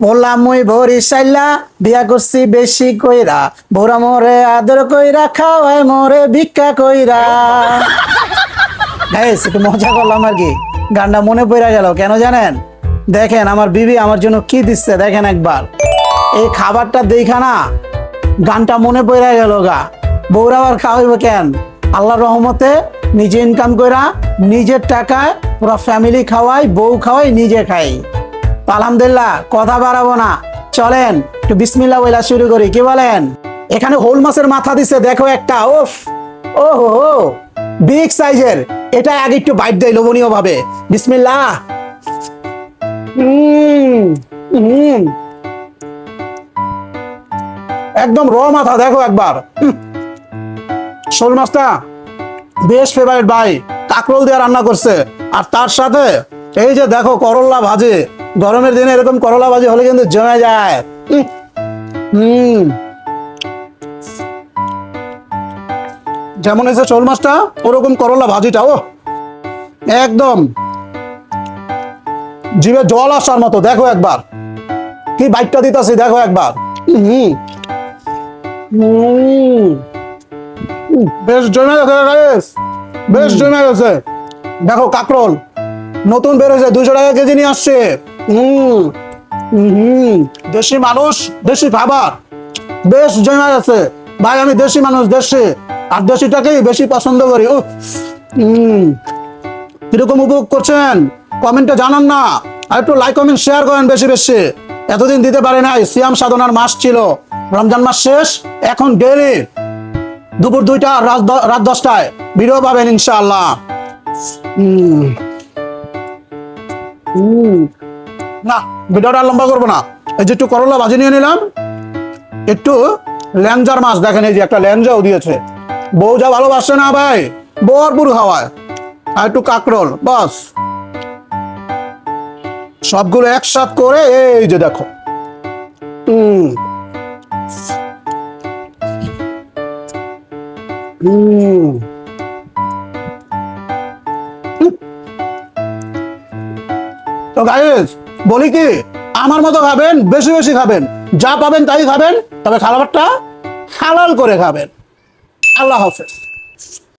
বললাম মুই বরিশাইলা বিয়া করছি বেশি কইরা, বৌরা মোরে আদর কইরা খাওয়ায় মোরে ভিক্ষা কইরা। গাইস একটু মজা করলাম আর কি, গানটা মনে পড়ে গেল কেন জানেন? দেখেন আমার বিবি আমার জন্য কি দিচ্ছে, দেখেন একবার এই খাবারটা দেখা না গানটা মনে পড়ে গেল গা। বৌরা আবার খাওয়াইব কেন? আল্লাহর রহমতে নিজে ইনকাম কইরা নিজের টাকায় পুরো ফ্যামিলি খাওয়াই, বউ খাওয়াই, নিজে খাই। আলহামদুলিল্লাহ, কথা বাড়াবো না, চলেন একটু বিসমিল্লাহ বইলা শুরু করি, কি বলেন? এখানে হোল মাছের মাথা দিছে দেখো একটা, ওফ ও হো বিগ সাইজের। এটা আগে একটু বাইট দেয় লোভনীয় ভাবে। বিসমিল্লাহ। একদম র মাথা, দেখো একবার। শোল মাছটা বেশ ফেভারিট ভাই, কাঁকরোল দিয়ে রান্না করছে, আর তার সাথে এই যে দেখো করলা ভাজি। গরমের দিনে এরকম করলা ভাজি হলে কিন্তু জমে যায়। যেমন এসে শোল মাছটা ওরকম করলা ভাজিটা, ও একদম জিভে জল আসার মতো। দেখো একবার কি বাইটটা দিতেছি, দেখো একবার। বেশ জমে গেছে, বেশ জমে গেছে। দেখো কাঁকরোল নতুন বের হয়েছে, 200 টাকা কেজি নিয়ে আসছে। দেশি মানুষ, দেশি খাবার, বেশ জমে গেছে ভাই। আমি দেশি মানুষ, দেশি, আর দেশিটাকেই বেশি পছন্দ করি। কিরকম উপভোগ করছেন কমেন্টে জানান না, আর একটু লাইক কমেন্ট শেয়ার করেন বেশি বেশি। এতদিন দিতে পারে নাই, সিয়াম সাধনার মাস ছিল, রমজান মাস শেষ, এখন ডেইলি দুপুর 2টা রাত 10টায় ভিডিও পাবেন ইনশাআল্লাহ। না ভিডিওটা লম্বা করবো না, এই যে একটু করলা ভাজি নিয়ে নিলাম, একটু ল্যাংজার মাছ, দেখেন এই যে একটা ল্যাংজাও দিয়েছে। বউ যা ভালোবাসে না ভাই, ভরপুর খাওয়ায়। আর একটু কাঁকরোল, বাস সবগুলো একসাথ করে এই যে দেখো। তো গাইস বলি কি, আমার মতো খাবেন, বেশি বেশি খাবেন, যা পাবেন তাই খাবেন, তবে খাবারটা হালাল করে খাবেন। আল্লাহ হাফেজ।